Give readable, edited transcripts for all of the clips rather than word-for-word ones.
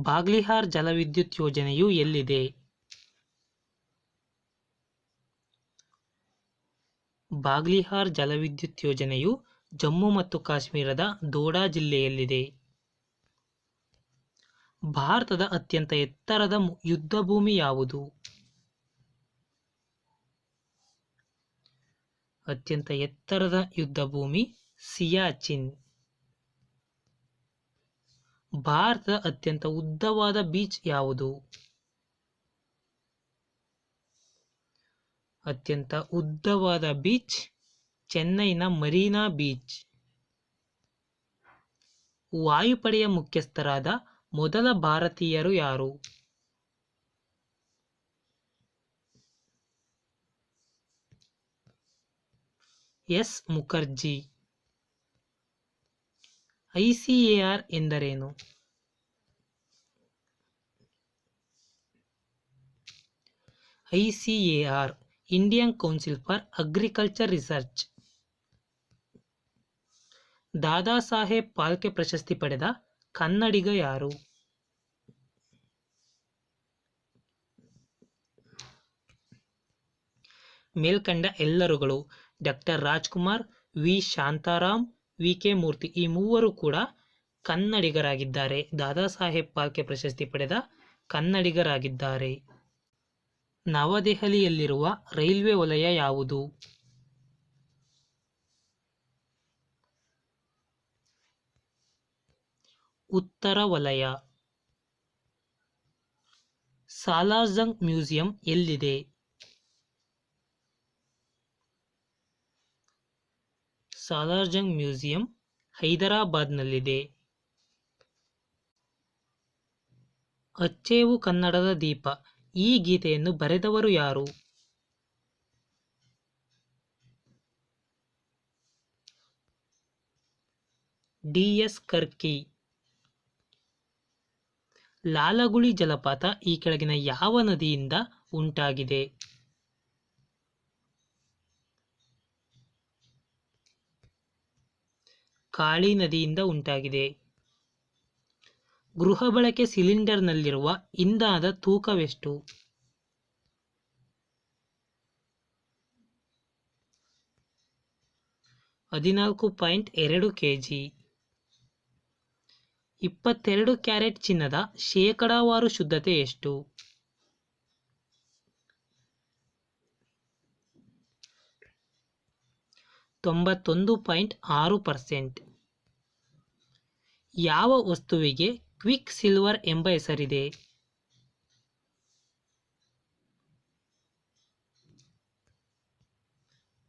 ಬಾಗ್ಲಿಹಾರ್ ಜಲವಿದ್ಯುತ್ ಯೋಜನೆಯು ಎಲ್ಲಿದೆ? ಬಾಗ್ಲಿಹಾರ್ ಜಲವಿದ್ಯುತ್ ಯೋಜನೆಯು ಜಮ್ಮು ಮತ್ತು ಕಾಶ್ಮೀರದ ದೋಡಾ ಜಿಲ್ಲೆಯಲ್ಲಿದೆ. ಭಾರತದ ಅತ್ಯಂತ ಎತ್ತರದ ಯುದ್ಧಭೂಮಿ ಯಾವುದು? ಅತ್ಯಂತ ಎತ್ತರದ ಯುದ್ಧಭೂಮಿ ಸಿಯಾಚಿನ್. ಭಾರತದ ಅತ್ಯಂತ ಉದ್ದವಾದ ಬೀಚ್ ಯಾವುದು? ಅತ್ಯಂತ ಉದ್ದವಾದ ಬೀಚ್ ಚೆನ್ನೈನ ಮರೀನಾ ಬೀಚ್. ವಾಯುಪಡೆಯ ಮುಖ್ಯಸ್ಥರಾದ ಮೊದಲ ಭಾರತೀಯರು ಯಾರು? ಎಸ್ ಮುಖರ್ಜಿ. ICAR ಎಂದರೇನು? ICAR Indian council for agriculture research. Dada Saheb Phalke ಪ್ರಶಸ್ತಿ ಪಡೆದ ಕನ್ನಡಿಗ ಯಾರು? ಮೇಲ್ಕಂಡ ಎಲ್ಲರುಗಳು doctor Rajkumar, V Shantaram, VK Murthy ಈ ಮೂವರು ಕೂಡ ಕನ್ನಡಿಗರಾಗಿದ್ದಾರೆ. ದಾದಾ ಸಾಹೇಬ್ ಫಾಲ್ಕೆ ಪ್ರಶಸ್ತಿ ಪಡೆದ ಕನ್ನಡಿಗರಾಗಿದ್ದಾರೆ. ನವದೆಹಲಿಯಲ್ಲಿರುವ ರೈಲ್ವೆ ವಲಯ ಯಾವುದು? ಉತ್ತರ ವಲಯ. ಸಾಲಾರ್ಜಂಗ್ ಮ್ಯೂಸಿಯಂ ಎಲ್ಲಿದೆ? ಸಾಲಾರ್ಜಂಗ್ ಮ್ಯೂಸಿಯಂ ಹೈದರಾಬಾದ್ನಲ್ಲಿದೆ. ಅಚ್ಚೇವು ಕನ್ನಡದ ದೀಪ ಈ ಗೀತೆಯನ್ನು ಬರೆದವರು ಯಾರು? DS ಕರ್ಕಿ. ಲಾಲಗುಳಿ ಜಲಪಾತ ಈ ಕೆಳಗಿನ ಯಾವ ನದಿಯಿಂದ ಉಂಟಾಗಿದೆ? ಕಾಳಿ ನದಿಯಿಂದ ಉಂಟಾಗಿದೆ. ಗೃಹ ಬಳಕೆ ಸಿಲಿಂಡರ್ನಲ್ಲಿರುವ ಇಂಧನದ ತೂಕವೆಷ್ಟು? 14.2 kg. 22 ಕ್ಯಾರೆಟ್ ಚಿನ್ನದ ಶೇಕಡಾವಾರು ಶುದ್ಧತೆ ಎಷ್ಟು? 91.6%. ಯಾವ ವಸ್ತುವಿಗೆ ಕ್ವಿಕ್ ಸಿಲ್ವರ್ ಎಂಬ ಹೆಸರಿದೆ?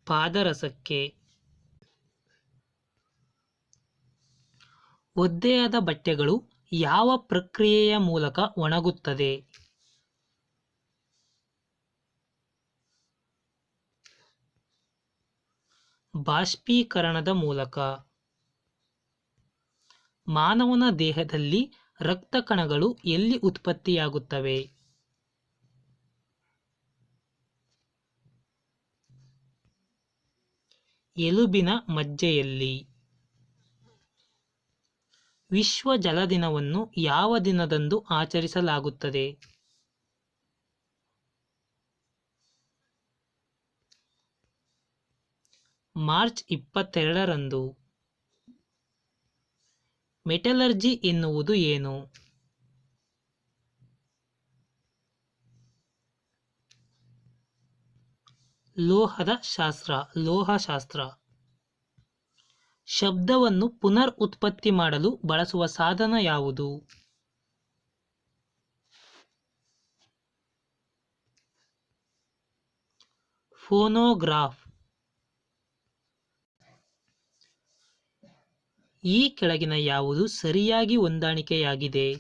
ಪಾದರಸಕ್ಕೆ. ಒದ್ದೆಯಾದ ಬಟ್ಟೆಗಳು ಯಾವ ಪ್ರಕ್ರಿಯೆಯ ಮೂಲಕ ಒಣಗುತ್ತದೆ? ಬಾಷ್ಪೀಕರಣದ ಮೂಲಕ. ಮಾನವನ ದೇಹದಲ್ಲಿ ರಕ್ತ ಕಣಗಳು ಎಲ್ಲಿ ಉತ್ಪತ್ತಿಯಾಗುತ್ತವೆ? ಎಲುಬಿನ ಮಜ್ಜೆಯಲ್ಲಿ. ವಿಶ್ವ ಜಲ ದಿನವನ್ನು ಯಾವ ದಿನದಂದು ಆಚರಿಸಲಾಗುತ್ತದೆ? ಮಾರ್ಚ್ 22ರಂದು. ಮೆಟಲರ್ಜಿ ಎನ್ನುವುದು ಏನು? ಲೋಹದ ಶಾಸ್ತ್ರ, ಲೋಹಶಾಸ್ತ್ರ. ಶಬ್ದವನ್ನು ಪುನರ್ ಉತ್ಪತ್ತಿ ಮಾಡಲು ಬಳಸುವ ಸಾಧನ ಯಾವುದು? ಫೋನೋಗ್ರಾಫ್. ಈ ಕೆಳಗಿನ ಯಾವುದು ಸರಿಯಾಗಿ ಹೊಂದಾಣಿಕೆಯಾಗಿದೆ?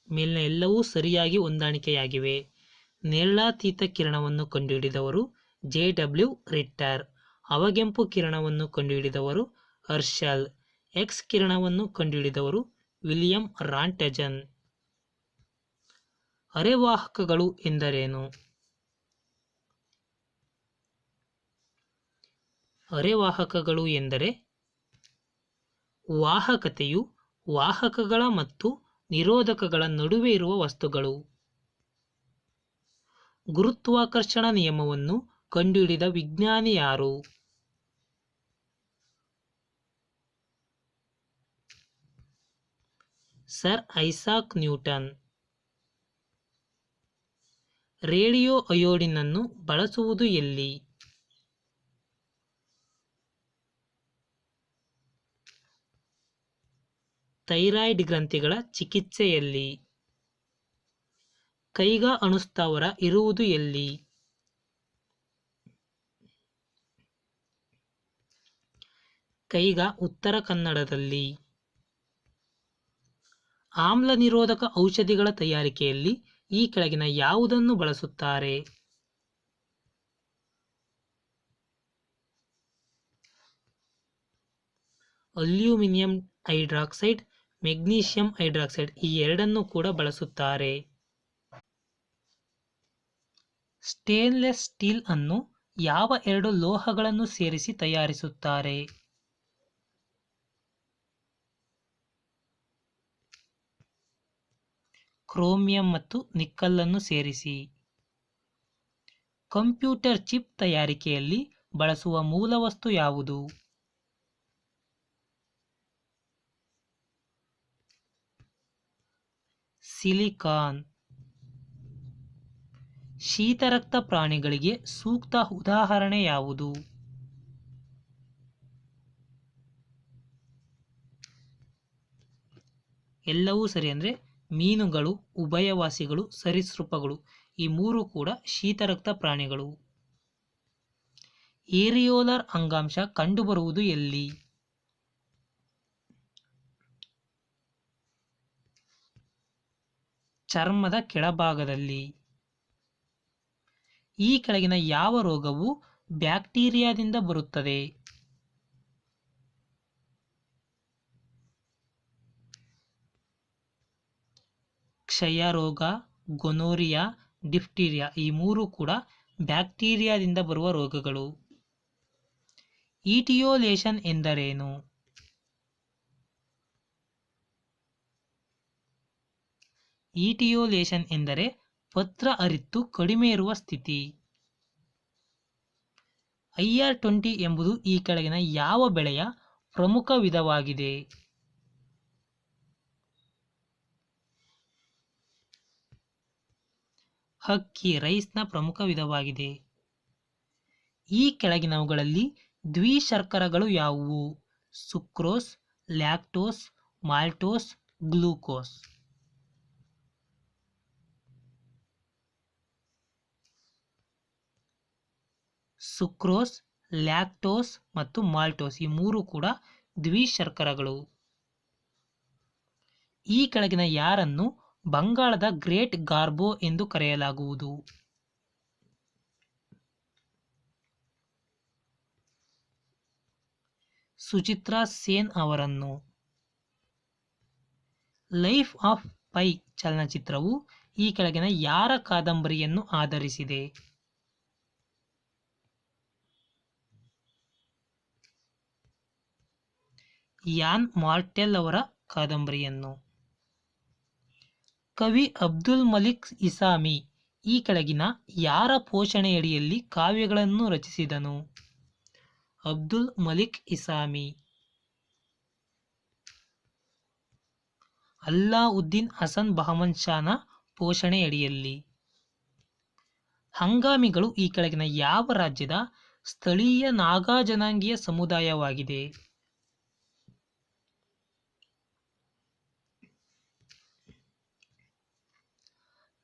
ಮೇಲಿನ ಎಲ್ಲವೂ ಸರಿಯಾಗಿ ಹೊಂದಾಣಿಕೆಯಾಗಿವೆ. ನೇರಳಾತೀತ ಕಿರಣವನ್ನು ಕಂಡುಹಿಡಿದವರು JW ರಿಟ್ಟರ್. ಅವಗೆಂಪು ಕಿರಣವನ್ನು ಕಂಡುಹಿಡಿದವರು ಹರ್ಷಲ್. ಎಕ್ಸ್ ಕಿರಣವನ್ನು ಕಂಡುಹಿಡಿದವರು ವಿಲಿಯಂ ರಾಂಟಜನ್. ಅರೆವಾಹಕಗಳು ಎಂದರೇನು? ಅರೆವಾಹಕಗಳು ಎಂದರೆ ವಾಹಕತೆಯು ವಾಹಕಗಳ ಮತ್ತು ನಿರೋಧಕಗಳ ನಡುವೆ ಇರುವ ವಸ್ತುಗಳು. ಗುರುತ್ವಾಕರ್ಷಣ ನಿಯಮವನ್ನು ಕಂಡುಹಿಡಿದ ವಿಜ್ಞಾನಿ ಯಾರು? Sir Isaac Newton. Radio iodine ಅನ್ನು ಬಳಸುವುದು ಎಲ್ಲಿ? ಥೈರಾಯ್ಡ್ ಗ್ರಂಥಿಗಳ ಚಿಕಿತ್ಸೆಯಲ್ಲಿ. ಕೈಗಾ ಅಣುಸ್ಥಾವರ ಇರುವುದು ಎಲ್ಲಿ? ಕೈಗಾ ಉತ್ತರ ಕನ್ನಡದಲ್ಲಿ. ಆಮ್ಲ ನಿರೋಧಕ ಔಷಧಿಗಳ ತಯಾರಿಕೆಯಲ್ಲಿ ಈ ಕೆಳಗಿನ ಯಾವುದನ್ನು ಬಳಸುತ್ತಾರೆ? ಅಲ್ಯೂಮಿನಿಯಂ ಹೈಡ್ರಾಕ್ಸೈಡ್, ಮೆಗ್ನೀಷಿಯಂ ಹೈಡ್ರಾಕ್ಸೈಡ್ ಈ ಎರಡನ್ನು ಕೂಡ ಬಳಸುತ್ತಾರೆ. ಸ್ಟೇನ್ಲೆಸ್ ಸ್ಟೀಲ್ ಅನ್ನು ಯಾವ ಎರಡು ಲೋಹಗಳನ್ನು ಸೇರಿಸಿ ತಯಾರಿಸುತ್ತಾರೆ? ಕ್ರೋಮಿಯಂ ಮತ್ತು ನಿಕ್ಕಲ್ ಸೇರಿಸಿ. ಕಂಪ್ಯೂಟರ್ ಚಿಪ್ ತಯಾರಿಕೆಯಲ್ಲಿ ಬಳಸುವ ಮೂಲವಸ್ತು ಯಾವುದು? ಸಿಲಿಕಾನ್. ಶೀತರಕ್ತ ಪ್ರಾಣಿಗಳಿಗೆ ಸೂಕ್ತ ಉದಾಹರಣೆ ಯಾವುದು? ಎಲ್ಲವೂ ಸರಿ. ಅಂದರೆ ಮೀನುಗಳು, ಉಭಯವಾಸಿಗಳು, ಸರೀಸೃಪಗಳು ಈ ಮೂರು ಕೂಡ ಶೀತರಕ್ತ ಪ್ರಾಣಿಗಳು. ಏರಿಯೋಲರ್ ಅಂಗಾಂಶ ಕಂಡುಬರುವುದು ಎಲ್ಲಿ? ಚರ್ಮದ ಕೆಳಭಾಗದಲ್ಲಿ. ಈ ಕೆಳಗಿನ ಯಾವ ರೋಗವು ಬ್ಯಾಕ್ಟೀರಿಯಾದಿಂದ ಬರುತ್ತದೆ? ಕ್ಷಯ ರೋಗ, ಗೊನೋರಿಯಾ, ಡಿಫ್ತೀರಿಯಾ ಈ ಮೂರು ಕೂಡ ಬ್ಯಾಕ್ಟೀರಿಯಾದಿಂದ ಬರುವ ರೋಗಗಳು. ಈಟಿಯೋಲೇಷನ್ ಎಂದರೇನು? ಈಟಿಯೋಲೇಷನ್ ಎಂದರೆ ಪತ್ರ ಅರಿತ್ತು ಕಡಿಮೆ ಇರುವ ಸ್ಥಿತಿ. IR20 ಎಂಬುದು ಈ ಕೆಳಗಿನ ಯಾವ ಬೆಳೆಯ ಪ್ರಮುಖ ವಿಧವಾಗಿದೆ? ಅಕ್ಕಿ, ರೈಸ್ನ ಪ್ರಮುಖ ವಿಧವಾಗಿದೆ. ಈ ಕೆಳಗಿನವುಗಳಲ್ಲಿ ದ್ವಿಶರ್ಕರಗಳು ಯಾವುವು? Sucrose, lactose, maltose, glucose. Sucrose, lactose ಮತ್ತು ಮಾಲ್ಟೋಸ್ ಈ ಮೂರು ಕೂಡ ದ್ವಿಶರ್ಕರಗಳು. ಈ ಕೆಳಗಿನ ಯಾರನ್ನು ಬಂಗಾಳದ ಗ್ರೇಟ್ ಗಾರ್ಬೋ ಎಂದು ಕರೆಯಲಾಗುವುದು? ಸುಚಿತ್ರಾ ಸೇನ್ ಅವರನ್ನು. ಲೈಫ್ ಆಫ್ ಪೈ ಚಲನಚಿತ್ರವು ಈ ಕೆಳಗಿನ ಯಾರ ಕಾದಂಬರಿಯನ್ನು ಆಧರಿಸಿದೆ? ಯಾನ್ ಮಾರ್ಟೆಲ್ ಅವರ ಕಾದಂಬರಿಯನ್ನು. ಕವಿ ಅಬ್ದುಲ್ ಮಲಿಕ್ ಇಸಾಮಿ ಈ ಕೆಳಗಿನ ಯಾರ ಪೋಷಣೆಯಡಿಯಲ್ಲಿ ಕಾವ್ಯಗಳನ್ನು ರಚಿಸಿದನು? ಅಬ್ದುಲ್ ಮಲಿಕ್ ಇಸಾಮಿ. ಅಲ್ಲಾವುದ್ದೀನ್ ಹಸನ್ ಬಹಮನ್ ಶಾನ ಪೋಷಣೆಯಡಿಯಲ್ಲಿ. ಹಂಗಾಮಿಗಳು ಈ ಕೆಳಗಿನ ಯಾವ ರಾಜ್ಯದ ಸ್ಥಳೀಯ ನಾಗಾ ಜನಾಂಗೀಯ ಸಮುದಾಯವಾಗಿದೆ?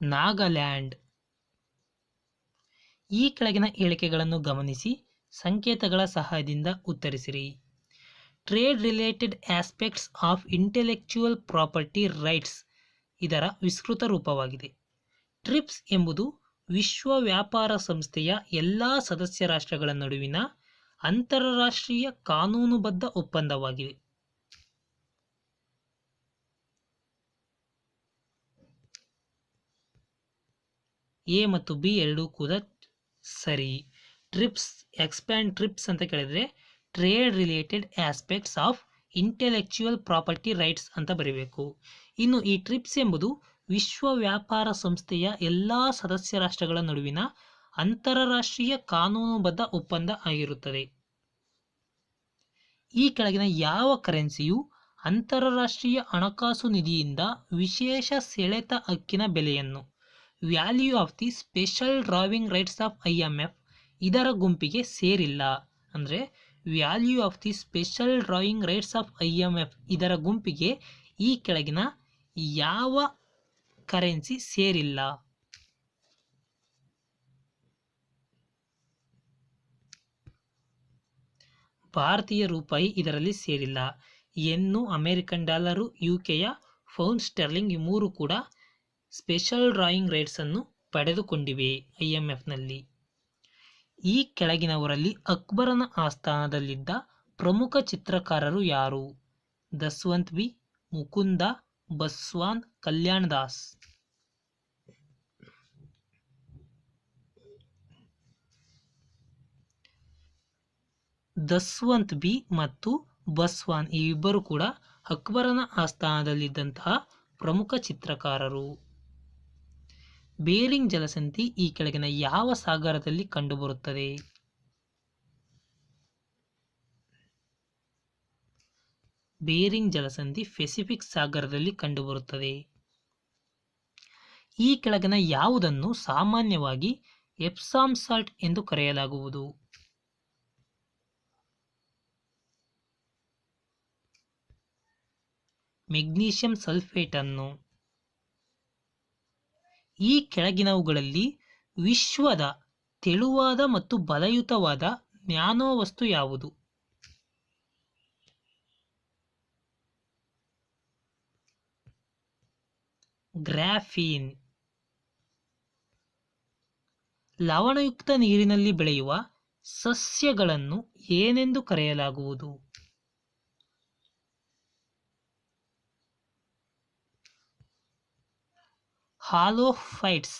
ನಾಗಾಲ್ಯಾಂಡ್. ಈ ಕೆಳಗಿನ ಹೇಳಿಕೆಗಳನ್ನು ಗಮನಿಸಿ ಸಂಕೇತಗಳ ಸಹಾಯದಿಂದ ಉತ್ತರಿಸಿರಿ. Trade related aspects of intellectual property rights ಇದರ ವಿಸ್ತೃತ ರೂಪವಾಗಿದೆ. ಟ್ರಿಪ್ಸ್ ಎಂಬುದು ವಿಶ್ವ ವ್ಯಾಪಾರ ಸಂಸ್ಥೆಯ ಎಲ್ಲ ಸದಸ್ಯ ರಾಷ್ಟ್ರಗಳ ನಡುವಿನ ಅಂತಾರಾಷ್ಟ್ರೀಯ ಕಾನೂನುಬದ್ಧ ಒಪ್ಪಂದವಾಗಿದೆ. ಎ ಮತ್ತು ಬಿ ಎರಡೂ ಕೂಡ ಸರಿ. ಟ್ರಿಪ್ಸ್, ಎಕ್ಸ್ಪ್ಯಾಂಡ್ ಟ್ರಿಪ್ಸ್ ಅಂತ ಕೇಳಿದ್ರೆ trade related aspects of intellectual property rights ಅಂತ ಬರೀಬೇಕು. ಇನ್ನು ಈ ಟ್ರಿಪ್ಸ್ ಎಂಬುದು ವಿಶ್ವ ವ್ಯಾಪಾರ ಸಂಸ್ಥೆಯ ಎಲ್ಲ ಸದಸ್ಯ ರಾಷ್ಟ್ರಗಳ ನಡುವಿನ ಅಂತಾರಾಷ್ಟ್ರೀಯ ಕಾನೂನುಬದ್ಧ ಒಪ್ಪಂದ ಆಗಿರುತ್ತದೆ. ಈ ಕೆಳಗಿನ ಯಾವ ಕರೆನ್ಸಿಯು ಅಂತಾರಾಷ್ಟ್ರೀಯ ಹಣಕಾಸು ನಿಧಿಯಿಂದ ವಿಶೇಷ ಸೆಳೆತ ಹಕ್ಕಿನ ಬೆಲೆಯನ್ನು value of the special drawing rights of IMF ಇದರ ಗುಂಪಿಗೆ ಸೇರಿಲ್ಲ? ಅಂದರೆ value of the special drawing rights of IMF ಇದರ ಗುಂಪಿಗೆ ಈ ಕೆಳಗಿನ ಯಾವ ಕರೆನ್ಸಿ ಸೇರಿಲ್ಲ? ಭಾರತೀಯ ರೂಪಾಯಿ ಇದರಲ್ಲಿ ಸೇರಿಲ್ಲ. ಎನ್ನು ಅಮೆರಿಕನ್ ಡಾಲರು, UKಯ ಪೌಂಡ್ ಸ್ಟರ್ಲಿಂಗ್, ಈ ಮೂರು ಕೂಡ ಸ್ಪೆಷಲ್ ಡ್ರಾಯಿಂಗ್ ರೈಟ್ಸ್ ಅನ್ನು ಪಡೆದುಕೊಂಡಿವೆ IMFನಲ್ಲಿ. ಈ ಕೆಳಗಿನವರಲ್ಲಿ ಅಕ್ಬರನ ಆಸ್ಥಾನದಲ್ಲಿದ್ದ ಪ್ರಮುಖ ಚಿತ್ರಕಾರರು ಯಾರು? ದಸ್ವಂತ್ ಬಿ, ಮುಕುಂದ, ಬಸ್ವಾನ್, ಕಲ್ಯಾಣ್ ದಾಸ್. ದಸ್ವಂತ್ ಬಿ ಮತ್ತು ಬಸ್ವಾನ್ ಈ ಇಬ್ಬರು ಕೂಡ ಅಕ್ಬರನ ಆಸ್ಥಾನದಲ್ಲಿದ್ದಂತಹ ಪ್ರಮುಖ ಚಿತ್ರಕಾರರು. ಬೇರಿಂಗ್ ಜಲಸಂಧಿ ಈ ಕೆಳಗಿನ ಯಾವ ಸಾಗರದಲ್ಲಿ ಕಂಡುಬರುತ್ತದೆ? ಬೇರಿಂಗ್ ಜಲಸಂಧಿ ಪೆಸಿಫಿಕ್ ಸಾಗರದಲ್ಲಿ ಕಂಡುಬರುತ್ತದೆ. ಈ ಕೆಳಗಿನ ಯಾವುದನ್ನು ಸಾಮಾನ್ಯವಾಗಿ ಎಪ್ಸಾಮ್ ಸಾಲ್ಟ್ ಎಂದು ಕರೆಯಲಾಗುವುದು? ಮೆಗ್ನೀಷಿಯಂ ಸಲ್ಫೇಟ್ ಅನ್ನು. ಈ ಕೆಳಗಿನವುಗಳಲ್ಲಿ ವಿಶ್ವದ ತೆಳುವಾದ ಮತ್ತು ಬಲಯುತವಾದ ನ್ಯಾನೋ ವಸ್ತು ಯಾವುದು? ಗ್ರಾಫೀನ್. ಲವಣಯುಕ್ತ ನೀರಿನಲ್ಲಿ ಬೆಳೆಯುವ ಸಸ್ಯಗಳನ್ನು ಏನೆಂದು ಕರೆಯಲಾಗುವುದು? ಹಾಲೋಫೈಟ್ಸ್.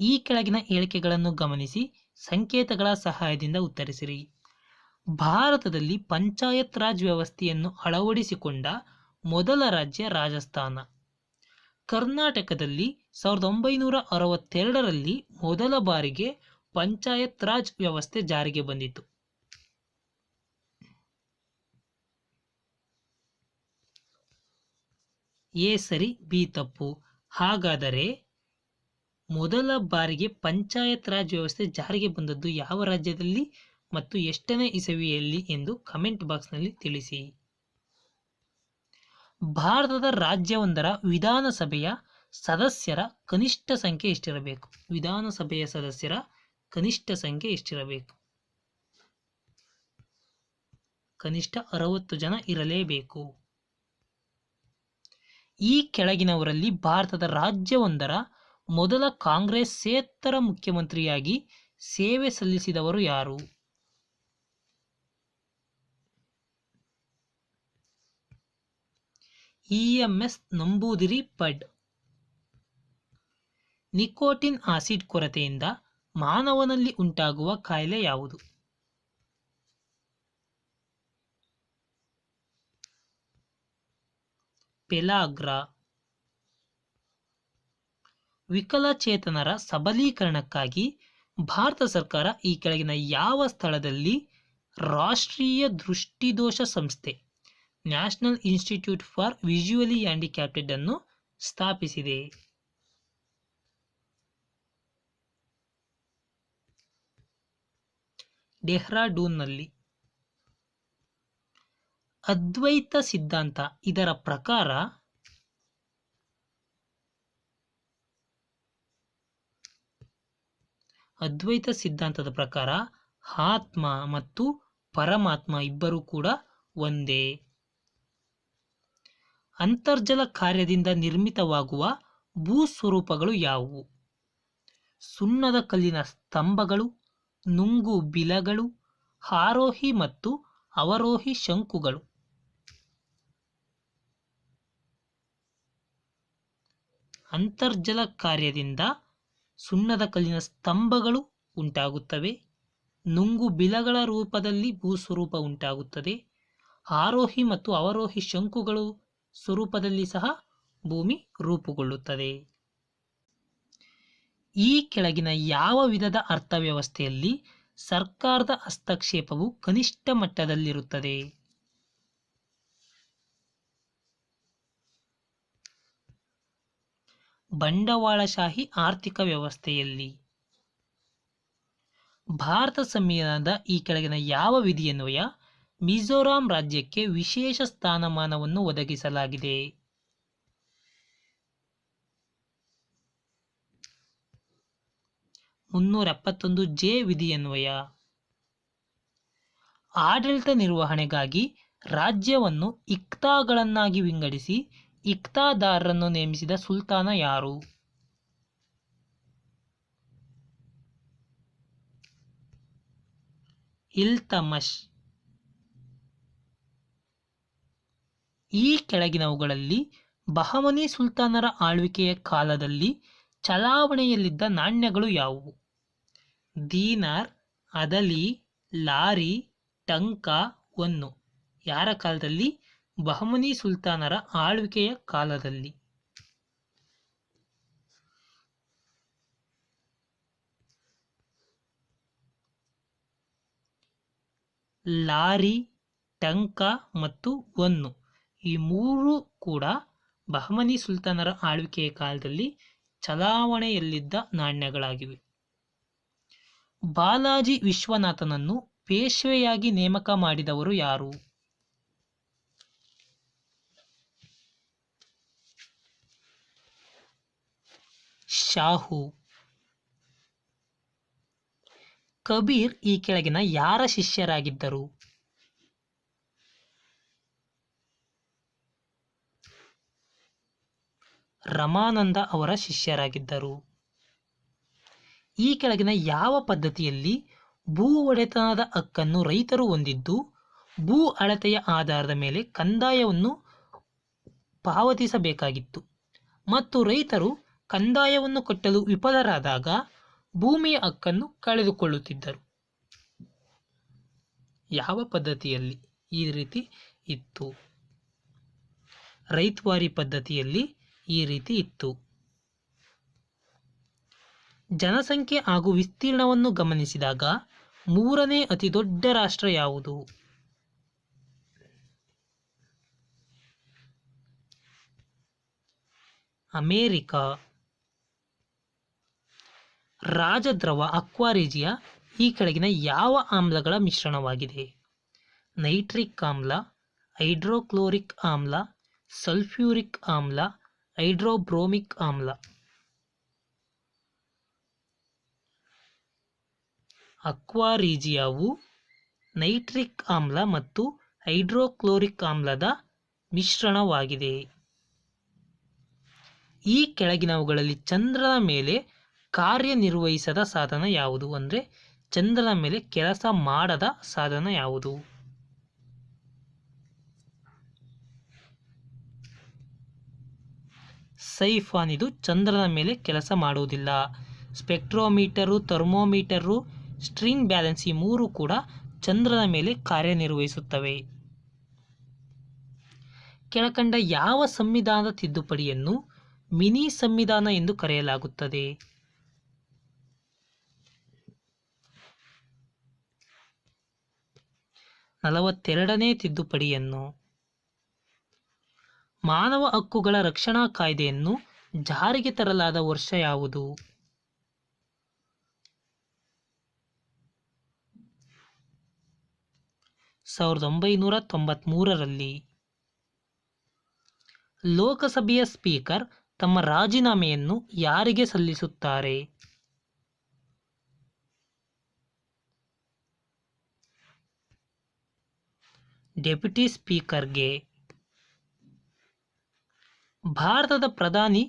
ಈ ಕೆಳಗಿನ ಹೇಳಿಕೆಗಳನ್ನು ಗಮನಿಸಿ ಸಂಕೇತಗಳ ಸಹಾಯದಿಂದ ಉತ್ತರಿಸಿರಿ. ಭಾರತದಲ್ಲಿ ಪಂಚಾಯತ್ ರಾಜ್ ವ್ಯವಸ್ಥೆಯನ್ನು ಅಳವಡಿಸಿಕೊಂಡ ಮೊದಲ ರಾಜ್ಯ ರಾಜಸ್ಥಾನ. ಕರ್ನಾಟಕದಲ್ಲಿ 1962ರಲ್ಲಿ ಮೊದಲ ಬಾರಿಗೆ ಪಂಚಾಯತ್ ರಾಜ್ ವ್ಯವಸ್ಥೆ ಜಾರಿಗೆ ಬಂದಿತು. ಎ ಸರಿ, ಬಿ ತಪ್ಪು. ಹಾಗಾದರೆ ಮೊದಲ ಬಾರಿಗೆ ಪಂಚಾಯತ್ ರಾಜ್ ವ್ಯವಸ್ಥೆ ಜಾರಿಗೆ ಬಂದದ್ದು ಯಾವ ರಾಜ್ಯದಲ್ಲಿ ಮತ್ತು ಎಷ್ಟನೇ ಇಸವಿಯಲ್ಲಿ ಎಂದು ಕಮೆಂಟ್ ಬಾಕ್ಸ್ನಲ್ಲಿ ತಿಳಿಸಿ. ಭಾರತದ ರಾಜ್ಯವೊಂದರ ವಿಧಾನಸಭೆಯ ಸದಸ್ಯರ ಕನಿಷ್ಠ ಸಂಖ್ಯೆ ಎಷ್ಟಿರಬೇಕು? ವಿಧಾನಸಭೆಯ ಸದಸ್ಯರ ಕನಿಷ್ಠ ಸಂಖ್ಯೆ ಎಷ್ಟಿರಬೇಕು? ಕನಿಷ್ಠ 60 ಜನ ಇರಲೇಬೇಕು. ಈ ಕೆಳಗಿನವರಲ್ಲಿ ಭಾರತದ ರಾಜ್ಯವೊಂದರ ಮೊದಲ ಕಾಂಗ್ರೆಸ್ಸೇತರ ಮುಖ್ಯಮಂತ್ರಿಯಾಗಿ ಸೇವೆ ಸಲ್ಲಿಸಿದವರು ಯಾರು? EMS ನಂಬೂದಿರಿ ಪಡ್. ನಿಕೋಟಿನ್ ಆಸಿಡ್ ಕೊರತೆಯಿಂದ ಮಾನವನಲ್ಲಿ ಉಂಟಾಗುವ ಕಾಯಿಲೆ ಯಾವುದು? ಪೆಲಾಗ್ರ. ವಿಕಲಚೇತನರ ಸಬಲೀಕರಣಕ್ಕಾಗಿ ಭಾರತ ಸರ್ಕಾರ ಈ ಕೆಳಗಿನ ಯಾವ ಸ್ಥಳದಲ್ಲಿ ರಾಷ್ಟ್ರೀಯ ದೃಷ್ಟಿದೋಷ ಸಂಸ್ಥೆ national institute for visually handicapped ಅನ್ನು ಸ್ಥಾಪಿಸಿದೆ? ಡೆಹ್ರಾಡೂನ್ನಲ್ಲಿ. ಅದ್ವೈತ ಸಿದ್ಧಾಂತ ಇದರ ಪ್ರಕಾರ ಅದ್ವೈತ ಸಿದ್ಧಾಂತದ ಪ್ರಕಾರ ಆತ್ಮ ಮತ್ತು ಪರಮಾತ್ಮ ಇಬ್ಬರೂ ಕೂಡ ಒಂದೇ. ಅಂತರ್ಜಲ ಕಾರ್ಯದಿಂದ ನಿರ್ಮಿತವಾಗುವ ಭೂಸ್ವರೂಪಗಳು ಯಾವುವು? ಸುಣ್ಣದ ಕಲ್ಲಿನ ಸ್ತಂಭಗಳು, ನುಂಗು ಬಿಲಗಳು, ಆರೋಹಿ ಮತ್ತು ಅವರೋಹಿ ಶಂಕುಗಳು. ಅಂತರ್ಜಲ ಕಾರ್ಯದಿಂದ ಸುಣ್ಣದ ಕಲ್ಲಿನ ಸ್ತಂಭಗಳು ಉಂಟಾಗುತ್ತವೆ ನುಂಗು ಬಿಲಗಳ ರೂಪದಲ್ಲಿ ಭೂಸ್ವರೂಪ ಉಂಟಾಗುತ್ತದೆ. ಆರೋಹಿ ಮತ್ತು ಅವರೋಹಿ ಶಂಕುಗಳು ಸ್ವರೂಪದಲ್ಲಿ ಸಹ ಭೂಮಿ ರೂಪುಗೊಳ್ಳುತ್ತದೆ. ಈ ಕೆಳಗಿನ ಯಾವ ವಿಧದ ಅರ್ಥವ್ಯವಸ್ಥೆಯಲ್ಲಿ ಸರ್ಕಾರದ ಹಸ್ತಕ್ಷೇಪವು ಕನಿಷ್ಠ ಮಟ್ಟದಲ್ಲಿರುತ್ತದೆ? ಬಂಡವಾಳಶಾಹಿ ಆರ್ಥಿಕ ವ್ಯವಸ್ಥೆಯಲ್ಲಿ. ಭಾರತ ಸಂವಿಧಾನದ ಈ ಕೆಳಗಿನ ಯಾವ ವಿಧಿಯನ್ವಯ ಮಿಜೋರಾಂ ರಾಜ್ಯಕ್ಕೆ ವಿಶೇಷ ಸ್ಥಾನಮಾನವನ್ನು ಒದಗಿಸಲಾಗಿದೆ? 371 ವಿಧಿಯನ್ವಯ. ಆಡಳಿತ ನಿರ್ವಹಣೆಗಾಗಿ ರಾಜ್ಯವನ್ನು ಇಕ್ತಾಗಳನ್ನಾಗಿ ವಿಂಗಡಿಸಿ ಇಕ್ತಾದಾರರನ್ನು ನೇಮಿಸಿದ ಸುಲ್ತಾನ ಯಾರು? ಇಲ್ತಮಷ್. ಈ ಕೆಳಗಿನವುಗಳಲ್ಲಿ ಬಹಮನಿ ಸುಲ್ತಾನರ ಆಳ್ವಿಕೆಯ ಕಾಲದಲ್ಲಿ ಚಲಾವಣೆಯಲ್ಲಿದ್ದ ನಾಣ್ಯಗಳು ಯಾವುವು? ದೀನಾರ್, ಅದಲಿ, ಲಾರಿ, ಟಂಕಾ, ಒನ್ನು. ಯಾರ ಕಾಲದಲ್ಲಿ? ಬಹಮನಿ ಸುಲ್ತಾನರ ಆಳ್ವಿಕೆಯ ಕಾಲದಲ್ಲಿ. ಲಾರಿ, ಟಂಕಾ ಮತ್ತು ಒನ್ನು ಈ ಮೂರು ಕೂಡ ಬಹಮನಿ ಸುಲ್ತಾನರ ಆಳ್ವಿಕೆಯ ಕಾಲದಲ್ಲಿ ಚಲಾವಣೆಯಲ್ಲಿದ್ದ ನಾಣ್ಯಗಳಾಗಿವೆ. ಬಾಲಾಜಿ ವಿಶ್ವನಾಥನನ್ನು ಪೇಶ್ವೆಯಾಗಿ ನೇಮಕ ಮಾಡಿದವರು ಯಾರು? ಶಾಹು. ಕಬೀರ್ ಈ ಕೆಳಗಿನ ಯಾರ ಶಿಷ್ಯರಾಗಿದ್ದರು? ರಮಾನಂದ ಅವರ ಶಿಷ್ಯರಾಗಿದ್ದರು. ಈ ಕೆಳಗಿನ ಯಾವ ಪದ್ಧತಿಯಲ್ಲಿ ಭೂ ಒಡೆತನದ ಹಕ್ಕನ್ನು ರೈತರು ಹೊಂದಿದ್ದು ಭೂ ಅಳತೆಯ ಆಧಾರದ ಮೇಲೆ ಕಂದಾಯವನ್ನು ಪಾವತಿಸಬೇಕಾಗಿತ್ತು ಮತ್ತು ರೈತರು ಕಂದಾಯವನ್ನು ಕಟ್ಟಲು ವಿಫಲರಾದಾಗ ಭೂಮಿಯ ಹಕ್ಕನ್ನು ಕಳೆದುಕೊಳ್ಳುತ್ತಿದ್ದರು? ಯಾವ ಪದ್ಧತಿಯಲ್ಲಿ ಈ ರೀತಿ ಇತ್ತು? ರೈತ್ವಾರಿ ಪದ್ಧತಿಯಲ್ಲಿ ಈ ರೀತಿ ಇತ್ತು. ಜನಸಂಖ್ಯೆ ಹಾಗೂ ವಿಸ್ತೀರ್ಣವನ್ನು ಗಮನಿಸಿದಾಗ ಮೂರನೇ ಅತಿ ದೊಡ್ಡ ರಾಷ್ಟ್ರ ಯಾವುದು? ಅಮೇರಿಕ. ರಾಜದ್ರವ ಅಕ್ವಾರಿಜಿಯಾ ಈ ಕೆಳಗಿನ ಯಾವ ಆಮ್ಲಗಳ ಮಿಶ್ರಣವಾಗಿದೆ? ನೈಟ್ರಿಕ್ ಆಮ್ಲ, ಹೈಡ್ರೋಕ್ಲೋರಿಕ್ ಆಮ್ಲ, ಸಲ್ಫ್ಯೂರಿಕ್ ಆಮ್ಲ, ಹೈಡ್ರೋಬ್ರೋಮಿಕ್ ಆಮ್ಲ. ಅಕ್ವಾರಿಜಿಯಾವು ನೈಟ್ರಿಕ್ ಆಮ್ಲ ಮತ್ತು ಹೈಡ್ರೋಕ್ಲೋರಿಕ್ ಆಮ್ಲದ ಮಿಶ್ರಣವಾಗಿದೆ. ಈ ಕೆಳಗಿನವುಗಳಲ್ಲಿ ಚಂದ್ರನ ಮೇಲೆ ಕಾರ್ಯನಿರ್ವಹಿಸದ ಸಾಧನ ಯಾವುದು? ಅಂದರೆ ಚಂದ್ರನ ಮೇಲೆ ಕೆಲಸ ಮಾಡದ ಸಾಧನ ಯಾವುದು? ಸೈಫಾನ್. ಇದು ಚಂದ್ರನ ಮೇಲೆ ಕೆಲಸ ಮಾಡುವುದಿಲ್ಲ. ಸ್ಪೆಕ್ಟ್ರೋಮೀಟರು, ಥರ್ಮೋಮೀಟರು, ಸ್ಟ್ರಿಂಗ್ ಬ್ಯಾಲೆನ್ಸ್ ಈ ಮೂರು ಕೂಡ ಚಂದ್ರನ ಮೇಲೆ ಕಾರ್ಯನಿರ್ವಹಿಸುತ್ತವೆ. ಕೆಳಕಂಡ ಯಾವ ಸಂವಿಧಾನದ ತಿದ್ದುಪಡಿಯನ್ನು ಮಿನಿ ಸಂವಿಧಾನ ಎಂದು ಕರೆಯಲಾಗುತ್ತದೆ? 42ನೇ ತಿದ್ದುಪಡಿಯನ್ನು. ಮಾನವ ಹಕ್ಕುಗಳ ರಕ್ಷಣಾ ಕಾಯ್ದೆಯನ್ನು ಜಾರಿಗೆ ತರಲಾದ ವರ್ಷ ಯಾವುದು? 1993ರಲ್ಲಿ. ಲೋಕಸಭೆಯ ಸ್ಪೀಕರ್ ತಮ್ಮ ರಾಜೀನಾಮೆಯನ್ನು ಯಾರಿಗೆ ಸಲ್ಲಿಸುತ್ತಾರೆ? ಡೆಪ್ಯೂಟಿ ಸ್ಪೀಕರ್ಗೆ. ಭಾರತದ ಪ್ರಧಾನಿ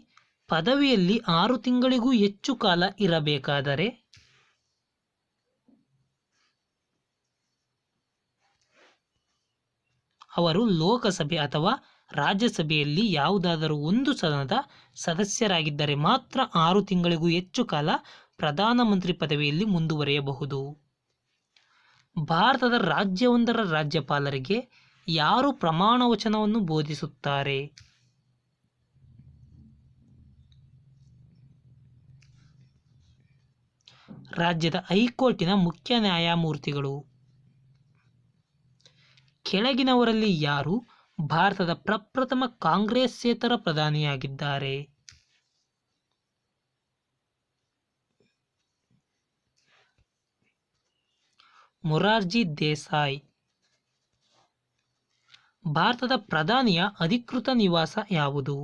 ಪದವಿಯಲ್ಲಿ 6 ತಿಂಗಳಿಗೂ ಹೆಚ್ಚು ಕಾಲ ಇರಬೇಕಾದರೆ ಅವರು ಲೋಕಸಭೆ ಅಥವಾ ರಾಜ್ಯಸಭೆಯಲ್ಲಿ ಯಾವುದಾದರೂ ಒಂದು ಸದನದ ಸದಸ್ಯರಾಗಿದ್ದರೆ ಮಾತ್ರ 6 ತಿಂಗಳಿಗೂ ಹೆಚ್ಚು ಕಾಲ ಪ್ರಧಾನಮಂತ್ರಿ ಪದವಿಯಲ್ಲಿ ಮುಂದುವರಿಯಬಹುದು. ಭಾರತದ ರಾಜ್ಯವೊಂದರ ರಾಜ್ಯಪಾಲರಿಗೆ ಯಾರು ಪ್ರಮಾಣ ವಚನವನ್ನು ಬೋಧಿಸುತ್ತಾರೆ? ರಾಜ್ಯದ ಹೈಕೋರ್ಟಿನ ಮುಖ್ಯ ನ್ಯಾಯಮೂರ್ತಿಗಳು. ಕೆಳಗಿನವರಲ್ಲಿ ಯಾರು ಭಾರತದ ಪ್ರಪ್ರಥಮ ಕಾಂಗ್ರೆಸ್ಸೇತರ ಪ್ರಧಾನಿಯಾಗಿದ್ದಾರೆ? ಮೊರಾರ್ಜಿ ದೇಸಾಯಿ. ಭಾರತದ ಪ್ರಧಾನಿಯ ಅಧಿಕೃತ ನಿವಾಸ ಯಾವುದು?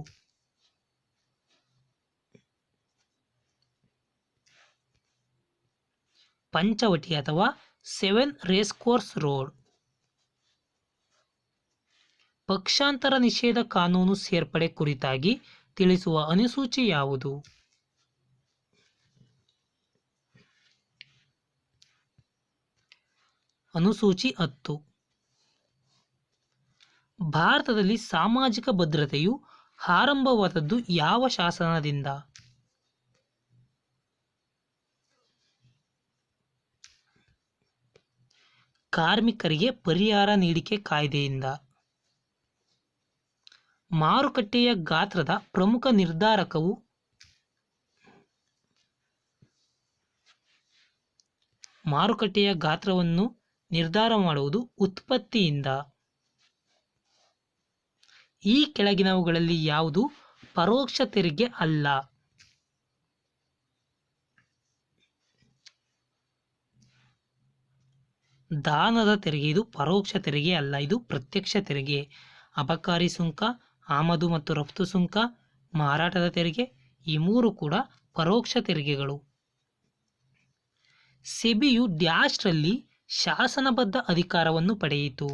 ಪಂಚವಟಿ ಅಥವಾ 7 ರೇಸ್ಕೋರ್ಸ್ ರೋಡ್. ಪಕ್ಷಾಂತರ ನಿಷೇಧ ಕಾನೂನು ಸೇರ್ಪಡೆ ಕುರಿತಾಗಿ ತಿಳಿಸುವ ಅನುಸೂಚಿ ಯಾವುದು? ಅನುಸೂಚಿ 10. ಭಾರತದಲ್ಲಿ ಸಾಮಾಜಿಕ ಭದ್ರತೆಯು ಆರಂಭವಾದದ್ದು ಯಾವ ಶಾಸನದಿಂದ? ಕಾರ್ಮಿಕರಿಗೆ ಪರಿಹಾರ ನೀಡಿಕೆ ಕಾಯ್ದೆಯಿಂದ. ಮಾರುಕಟ್ಟೆಯ ಗಾತ್ರದ ಪ್ರಮುಖ ನಿರ್ಧಾರಕವು ಮಾರುಕಟ್ಟೆಯ ಗಾತ್ರವನ್ನು ನಿರ್ಧಾರ ಮಾಡುವುದು ಉತ್ಪತ್ತಿಯಿಂದ. ಈ ಕೆಳಗಿನವುಗಳಲ್ಲಿ ಯಾವುದು ಪರೋಕ್ಷ ತೆರಿಗೆ ಅಲ್ಲ? ದಾನದ ತೆರಿಗೆ. ಇದು ಪರೋಕ್ಷ ತೆರಿಗೆ ಅಲ್ಲ, ಇದು ಪ್ರತ್ಯಕ್ಷ ತೆರಿಗೆ. ಅಬಕಾರಿ ಸುಂಕ, ಆಮದು ಮತ್ತು ರಫ್ತು ಸುಂಕ, ಮಾರಾಟದ ತೆರಿಗೆ, ಈ ಮೂರು ಕೂಡ ಪರೋಕ್ಷ ತೆರಿಗೆಗಳು. ಸೆಬಿಯು ಡ್ಯಾಶ್ರಲ್ಲಿ ಶಾಸನಬದ್ಧ ಅಧಿಕಾರವನ್ನು ಪಡೆಯಿತು?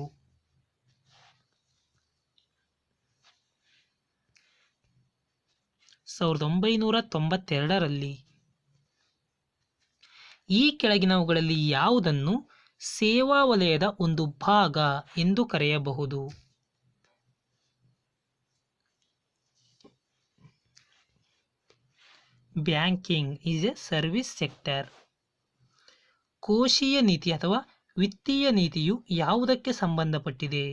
1992ರಲ್ಲಿ. ಈ ಕೆಳಗಿನವುಗಳಲ್ಲಿ ಯಾವುದನ್ನು ಸೇವಾ ವಲಯದ ಒಂದು ಭಾಗ ಎಂದು ಕರೆಯಬಹುದು? Banking is a service sector. ಕೋಶೀಯ ನೀತಿ ಅಥವಾ ವಿತ್ತೀಯ ನೀತಿಯು ಯಾವುದಕ್ಕೆ ಸಂಬಂಧಪಟ್ಟಿದೆ?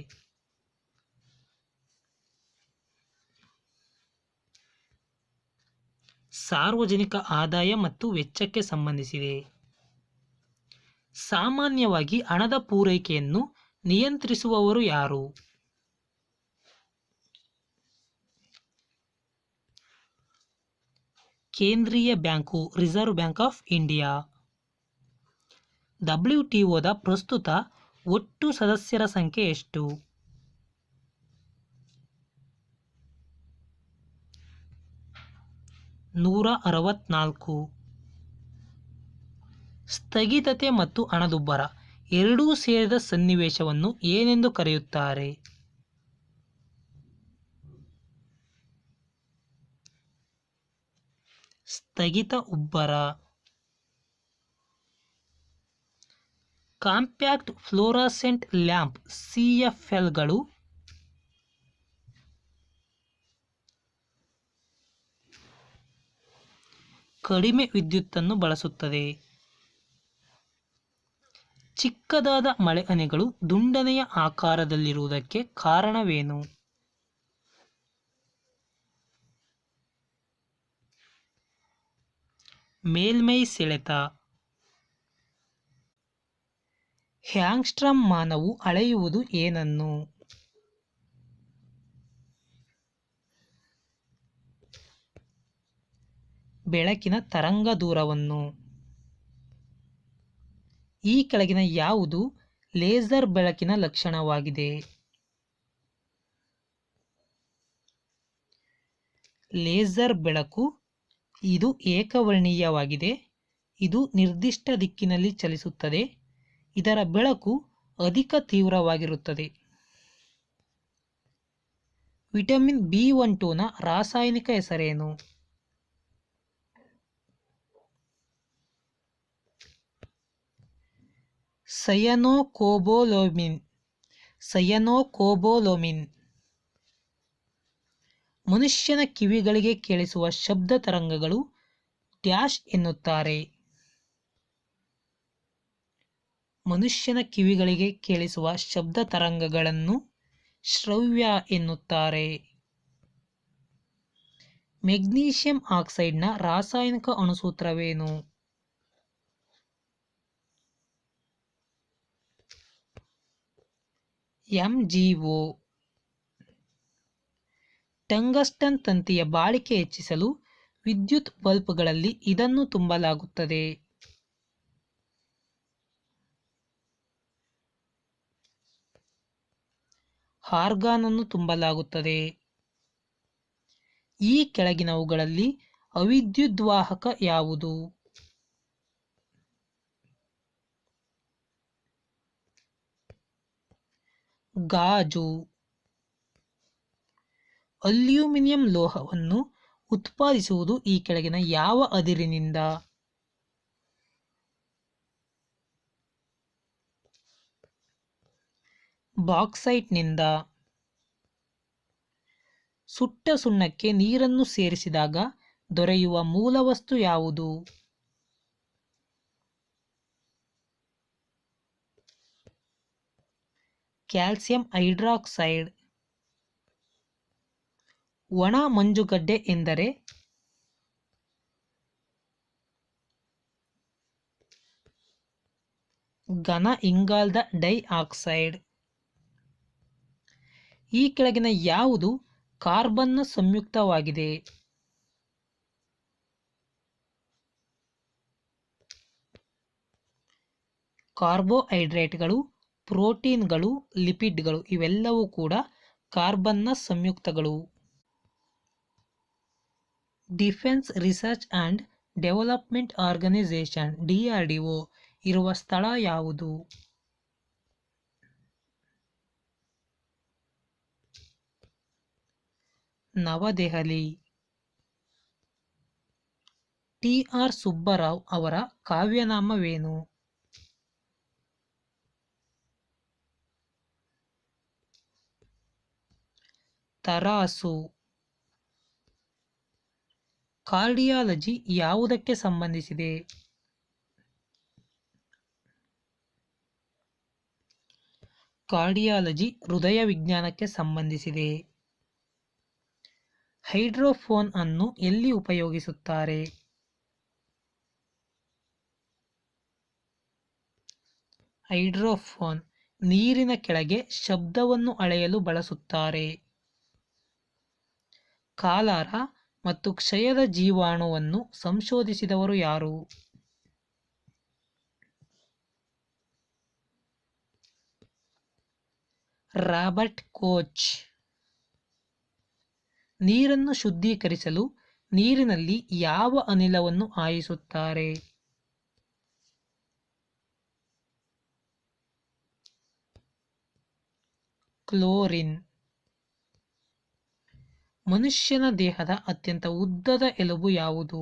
ಸಾರ್ವಜನಿಕ ಆದಾಯ ಮತ್ತು ವೆಚ್ಚಕ್ಕೆ ಸಂಬಂಧಿಸಿದೆ. ಸಾಮಾನ್ಯವಾಗಿ ಹಣದ ಪೂರೈಕೆಯನ್ನು ನಿಯಂತ್ರಿಸುವವರು ಯಾರು? ಕೇಂದ್ರೀಯ bank, reserve bank of India. WTOದ ಪ್ರಸ್ತುತ ಒಟ್ಟು ಸದಸ್ಯರ ಸಂಖ್ಯೆ ಎಷ್ಟು? 164. ಸ್ಥಗಿತತೆ ಮತ್ತು ಹಣದುಬ್ಬರ ಎರಡೂ ಸೇರಿದ ಸನ್ನಿವೇಶವನ್ನು ಏನೆಂದು ಕರೆಯುತ್ತಾರೆ? ಸ್ಥಗಿತ ಉಬ್ಬರ. ಕಾಂಪ್ಯಾಕ್ಟ್ ಫ್ಲೋರಸೆಂಟ್ ಲ್ಯಾಂಪ್ CFLಗಳು ಕಡಿಮೆ ವಿದ್ಯುತ್ತನ್ನು ಬಳಸುತ್ತದೆ. ಚಿಕ್ಕದಾದ ಮಳೆಹನಿಗಳು ದುಂಡನೆಯ ಆಕಾರದಲ್ಲಿರುವುದಕ್ಕೆ ಕಾರಣವೇನು? ಮೇಲ್ಮೈ ಸೆಳೆತ. ಆಂಗ್ಸ್ಟ್ರಾಮ್ ಮಾನವು ಅಳೆಯುವುದು ಏನನ್ನು? ಬೆಳಕಿನ ತರಂಗ ದೂರವನ್ನು. ಈ ಕೆಳಗಿನ ಯಾವುದು ಲೇಸರ್ ಬೆಳಕಿನ ಲಕ್ಷಣವಾಗಿದೆ? ಲೇಸರ್ ಬೆಳಕು ಇದು ಏಕವರ್ಣೀಯವಾಗಿದೆ. ಇದು ನಿರ್ದಿಷ್ಟ ದಿಕ್ಕಿನಲ್ಲಿ ಚಲಿಸುತ್ತದೆ. ಇದರ ಬೆಳಕು ಅಧಿಕ ತೀವ್ರವಾಗಿರುತ್ತದೆ. ವಿಟಮಿನ್ B12ನ ರಾಸಾಯನಿಕ ಹೆಸರೇನು? ಸಯನೋಕೋಬಾಲಮಿನ್. ಸಯನೋಕೋಬಾಲಮಿನ್. ಮನುಷ್ಯನ ಕಿವಿಗಳಿಗೆ ಕೇಳಿಸುವ ಶಬ್ದ ತರಂಗಗಳು ಡ್ಯಾಶ್ ಎನ್ನುತ್ತಾರೆ. ಮನುಷ್ಯನ ಕಿವಿಗಳಿಗೆ ಕೇಳಿಸುವ ಶಬ್ದ ತರಂಗಗಳನ್ನು ಶ್ರವ್ಯ ಎನ್ನುತ್ತಾರೆ. ಮೆಗ್ನೀಷಿಯಂ ಆಕ್ಸೈಡ್ನ ರಾಸಾಯನಿಕ ಅಣುಸೂತ್ರವೇನು? MgO. ಟಂಗಸ್ಟನ್ ತಂತಿಯ ಬಾಳಿಕೆ ಹೆಚ್ಚಿಸಲು ವಿದ್ಯುತ್ ಬಲ್ಬ್ಗಳಲ್ಲಿ ಇದನ್ನು ತುಂಬಲಾಗುತ್ತದೆ. ಆರ್ಗಾನ್ ಅನ್ನು ತುಂಬಲಾಗುತ್ತದೆ. ಈ ಕೆಳಗಿನವುಗಳಲ್ಲಿ ಅವಿದ್ಯುದ್ವಾಹಕ ಯಾವುದು? ಗಾಜು. ಅಲ್ಯೂಮಿನಿಯಂ ಲೋಹವನ್ನು ಉತ್ಪಾದಿಸುವುದು ಈ ಕೆಳಗಿನ ಯಾವ ಅದಿರಿನಿಂದ? ಬಾಕ್ಸೈಟ್ನಿಂದ. ಸುಟ್ಟ ಸುಣ್ಣಕ್ಕೆ ನೀರನ್ನು ಸೇರಿಸಿದಾಗ ದೊರೆಯುವ ಮೂಲವಸ್ತು ಯಾವುದು? Calcium hydroxide. ಒಣ ಮಂಜುಗಡ್ಡೆ ಎಂದರೆ? ಘನ ಇಂಗಾಲದ ಡೈಆಕ್ಸೈಡ್. ಈ ಕೆಳಗಿನ ಯಾವುದು ಕಾರ್ಬನ್ನ ಸಂಯುಕ್ತವಾಗಿದೆ? ಕಾರ್ಬೋಹೈಡ್ರೇಟ್ಗಳು, ಪ್ರೋಟೀನ್ಗಳು, ಲಿಪಿಡ್ಗಳು ಇವೆಲ್ಲವೂ ಕೂಡ ಕಾರ್ಬನ್ನ ಸಂಯುಕ್ತಗಳು. Defence research and development organisation DRDO ಇರುವ ಸ್ಥಳ ಯಾವುದು? ನವದೆಹಲಿ. TR ಸುಬ್ಬರಾವ್ ಅವರ ಕಾವ್ಯನಾಮವೇನು? ತರಾಸು. ಕಾರ್ಡಿಯಾಲಜಿ ಯಾವುದಕ್ಕೆ ಸಂಬಂಧಿಸಿದೆ? ಕಾರ್ಡಿಯಾಲಜಿ ಹೃದಯ ವಿಜ್ಞಾನಕ್ಕೆ ಸಂಬಂಧಿಸಿದೆ. ಹೈಡ್ರೋಫೋನ್ ಅನ್ನು ಎಲ್ಲಿ ಉಪಯೋಗಿಸುತ್ತಾರೆ? ಹೈಡ್ರೋಫೋನ್ ನೀರಿನ ಕೆಳಗೆ ಶಬ್ದವನ್ನು ಅಳೆಯಲು ಬಳಸುತ್ತಾರೆ. ಕಾಲಾರ ಮತ್ತು ಕ್ಷಯದ ಜೀವಾಣುವನ್ನು ಸಂಶೋಧಿಸಿದವರು ಯಾರು? Robert coach. ನೀರನ್ನು ಶುದ್ಧೀಕರಿಸಲು ನೀರಿನಲ್ಲಿ ಯಾವ ಅನಿಲವನ್ನು ಹಾಯಿಸುತ್ತಾರೆ? ಕ್ಲೋರಿನ್. ಮನುಷ್ಯನ ದೇಹದ ಅತ್ಯಂತ ಉದ್ದದ ಎಲುಬು ಯಾವುದು?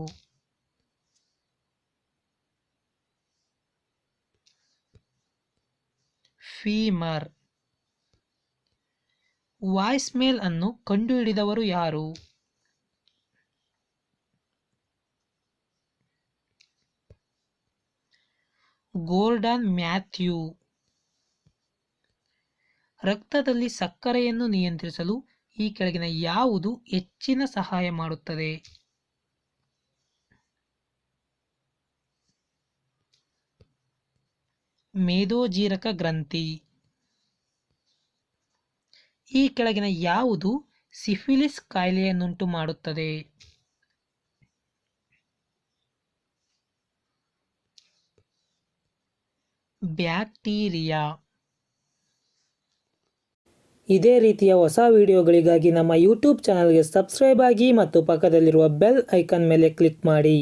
ಫೀಮರ್. ವಾಯ್ಸ್ ಮೇಲ್ ಅನ್ನು ಕಂಡುಹಿಡಿದವರು ಯಾರು? Gordon Matthew. ರಕ್ತದಲ್ಲಿ ಸಕ್ಕರೆಯನ್ನು ನಿಯಂತ್ರಿಸಲು ಈ ಕೆಳಗಿನ ಯಾವುದು ಹೆಚ್ಚಿನ ಸಹಾಯ ಮಾಡುತ್ತದೆ? ಮೇದೋಜೀರಕ ಗ್ರಂಥಿ. ಈ ಕೆಳಗಿನ ಯಾವುದು ಸಿಫಿಲಿಸ್ ಕಾಯಿಲೆಯನ್ನುಂಟು ಮಾಡುತ್ತದೆ? ಬ್ಯಾಕ್ಟೀರಿಯಾ. ಇದೇ ರೀತಿಯ ಹೊಸ ವಿಡಿಯೋಗಳಿಗಾಗಿ ನಮ್ಮ ಯೂಟ್ಯೂಬ್ ಚಾನಲ್ಗೆ ಸಬ್ಸ್ಕ್ರೈಬ್ ಆಗಿ ಮತ್ತು ಪಕ್ಕದಲ್ಲಿರುವ ಬೆಲ್ ಐಕಾನ್ ಮೇಲೆ ಕ್ಲಿಕ್ ಮಾಡಿ.